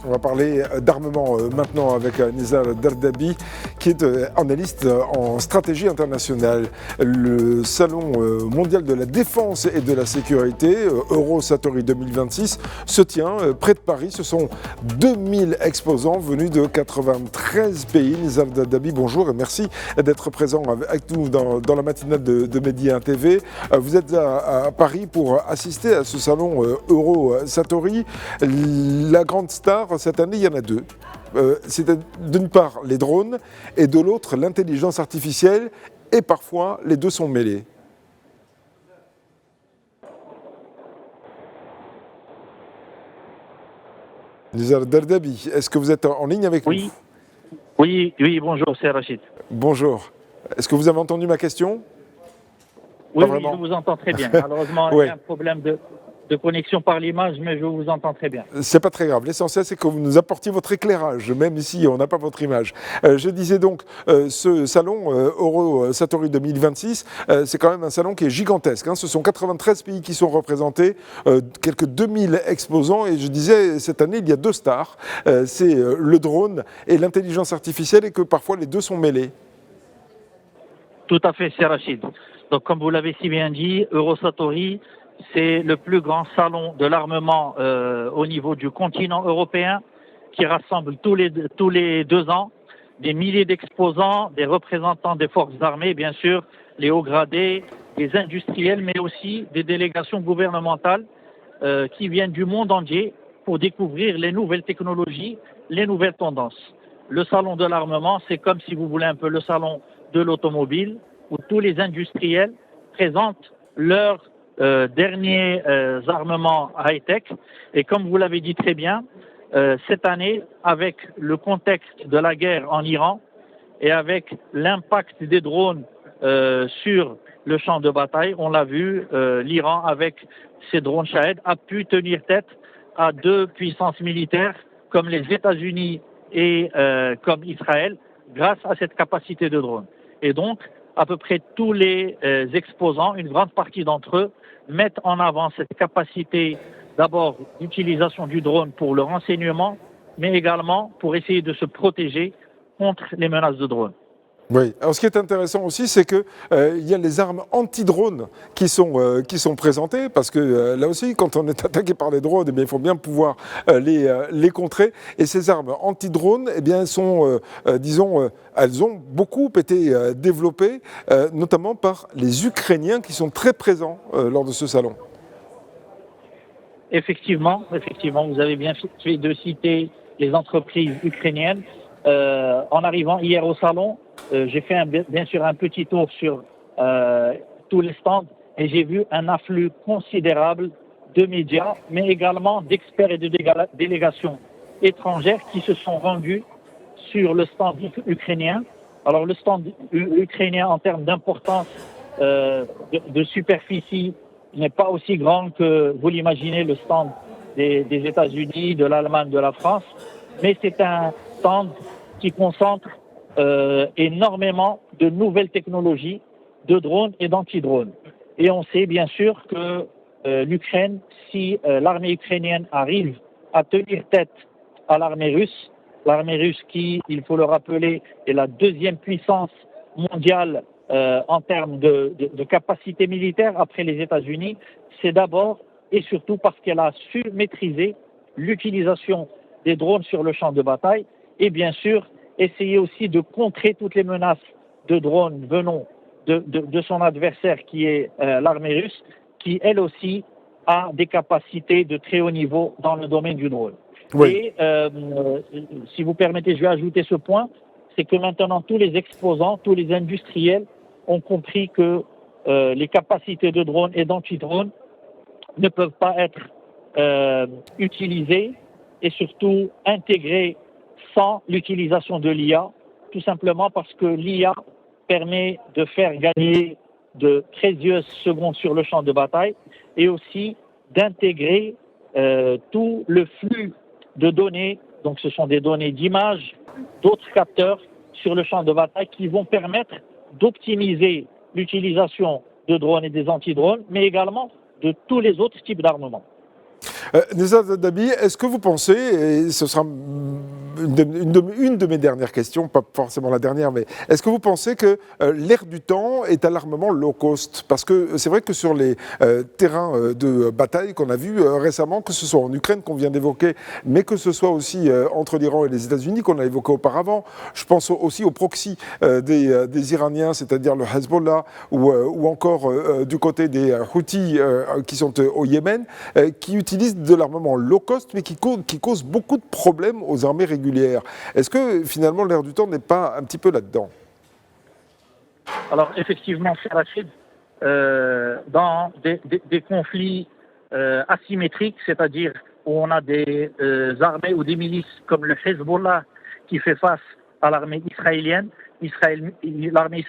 On va parler d'armement maintenant avec Nizar Dardabi, qui est analyste en stratégie internationale. Le Salon mondial de la défense et de la sécurité, Eurosatory 2026, se tient près de Paris. Ce sont 2000 exposants venus de 93 pays. Nizar Dardabi, bonjour et merci d'être présent avec nous dans la matinale de Medi 1 TV. Vous êtes à Paris pour assister à ce salon Eurosatory. La grande star, cette année, il y en a deux. C'est d'une part les drones et de l'autre l'intelligence artificielle, et parfois les deux sont mêlés. Nizar Dardabi, est-ce que vous êtes en ligne avec nous? Oui, bonjour, c'est Rachid. Bonjour. Est-ce que vous avez entendu ma question? Oui, je vous entends très bien. Malheureusement, il y a un problème de connexion par l'image, mais je vous entends très bien. C'est pas très grave. L'essentiel, c'est que vous nous apportiez votre éclairage, même ici, on n'a pas votre image. Je disais donc, ce salon Eurosatory 2026, c'est quand même un salon qui est gigantesque. Ce sont 93 pays qui sont représentés, quelques 2000 exposants, et je disais, cette année, il y a deux stars. C'est le drone et l'intelligence artificielle, et que parfois les deux sont mêlés. Tout à fait, c'est Rachid. Donc, comme vous l'avez si bien dit, Eurosatory, c'est le plus grand salon de l'armement au niveau du continent européen, qui rassemble tous les 2 ans des milliers d'exposants, des représentants des forces armées, bien sûr, les hauts gradés, des industriels, mais aussi des délégations gouvernementales qui viennent du monde entier pour découvrir les nouvelles technologies, les nouvelles tendances. Le salon de l'armement, c'est comme, si vous voulez, un peu le salon de l'automobile, où tous les industriels présentent leurs derniers armements high-tech. Et comme vous l'avez dit très bien, cette année, avec le contexte de la guerre en Iran et avec l'impact des drones sur le champ de bataille, on l'a vu, l'Iran, avec ses drones Shahed, a pu tenir tête à deux puissances militaires comme les États-Unis et comme Israël, grâce à cette capacité de drone. Et donc, à peu près tous les exposants, une grande partie d'entre eux, mettent en avant cette capacité d'abord d'utilisation du drone pour le renseignement, mais également pour essayer de se protéger contre les menaces de drone. Oui. Alors, ce qui est intéressant aussi, c'est que il y a les armes anti-drones qui sont présentées, parce que là aussi, quand on est attaqué par les drones, eh bien, il faut bien pouvoir les contrer. Et ces armes anti-drones, eh bien, elles sont, elles ont beaucoup été développées, notamment par les Ukrainiens qui sont très présents lors de ce salon. Effectivement, vous avez bien fait de citer les entreprises ukrainiennes. En arrivant hier au salon, j'ai fait bien sûr un petit tour sur tous les stands et j'ai vu un afflux considérable de médias, mais également d'experts et de délégations étrangères qui se sont rendus sur le stand ukrainien. Alors le stand ukrainien, en termes d'importance de superficie, n'est pas aussi grand que vous l'imaginez le stand des États-Unis, de l'Allemagne, de la France, mais c'est un stand qui concentre énormément de nouvelles technologies de drones et d'anti-drones. Et on sait bien sûr que l'Ukraine, si l'armée ukrainienne arrive à tenir tête à l'armée russe qui, il faut le rappeler, est la deuxième puissance mondiale en termes de capacité militaire après les États-Unis, c'est d'abord et surtout parce qu'elle a su maîtriser l'utilisation des drones sur le champ de bataille et bien sûr essayer aussi de contrer toutes les menaces de drones venant de son adversaire qui est l'armée russe, qui elle aussi a des capacités de très haut niveau dans le domaine du drone. Oui. Et si vous permettez, je vais ajouter ce point, c'est que maintenant tous les exposants, tous les industriels ont compris que les capacités de drone et d'anti-drone ne peuvent pas être utilisées et surtout intégrées sans l'utilisation de l'IA, tout simplement parce que l'IA permet de faire gagner de précieuses secondes sur le champ de bataille et aussi d'intégrer tout le flux de données, donc ce sont des données d'images, d'autres capteurs sur le champ de bataille qui vont permettre d'optimiser l'utilisation de drones et des anti-drones, mais également de tous les autres types d'armements. Nizar Dardabi, est-ce que vous pensez, et ce sera une de mes dernières questions, pas forcément la dernière, mais est-ce que vous pensez que l'ère du temps est à l'armement low cost? Parce que c'est vrai que sur les terrains de bataille qu'on a vus récemment, que ce soit en Ukraine qu'on vient d'évoquer, mais que ce soit aussi entre l'Iran et les États-Unis qu'on a évoqué auparavant, je pense aussi au proxy des Iraniens, c'est-à-dire le Hezbollah, ou encore du côté des Houthis qui sont au Yémen, qui utilisent de l'armement low cost, mais qui cause beaucoup de problèmes aux armées régulières. Est-ce que finalement l'ère du temps n'est pas un petit peu là-dedans? Alors effectivement, cher Rachid, dans des conflits asymétriques, c'est-à-dire où on a des armées ou des milices comme le Hezbollah qui fait face à l'armée israélienne, l'armée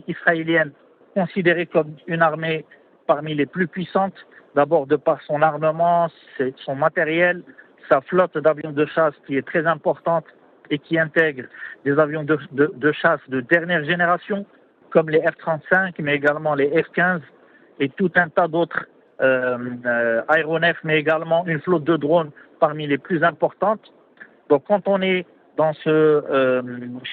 israélienne considérée comme une armée parmi les plus puissantes, d'abord de par son armement, son matériel, sa flotte d'avions de chasse qui est très importante et qui intègre des avions de chasse de dernière génération, comme les F-35, mais également les F-15 et tout un tas d'autres aéronefs, mais également une flotte de drones parmi les plus importantes. Donc quand on est dans ce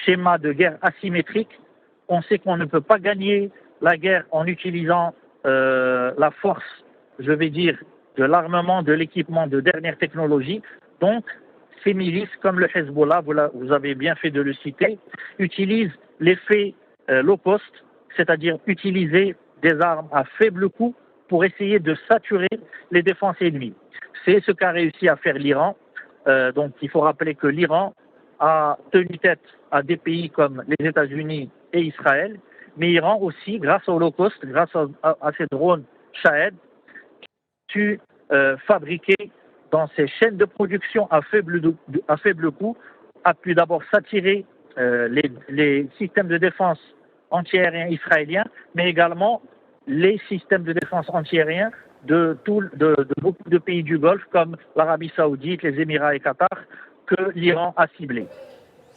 schéma de guerre asymétrique, on sait qu'on ne peut pas gagner la guerre en utilisant la force, je vais dire, de l'armement, de l'équipement de dernière technologie. Donc, ces milices, comme le Hezbollah, vous avez bien fait de le citer, utilisent l'effet low cost, c'est-à-dire utiliser des armes à faible coût pour essayer de saturer les défenses ennemies. C'est ce qu'a réussi à faire l'Iran. Donc, il faut rappeler que l'Iran a tenu tête à des pays comme les États-Unis et Israël, mais l'Iran aussi, grâce au low cost, grâce à ces drones Shahed, su fabriquer dans ces chaînes de production à faible coût, a pu d'abord s'attirer les systèmes de défense antiaériens israéliens, mais également les systèmes de défense antiaériens de beaucoup de pays du Golfe, comme l'Arabie Saoudite, les Émirats et Qatar, que l'Iran a ciblés.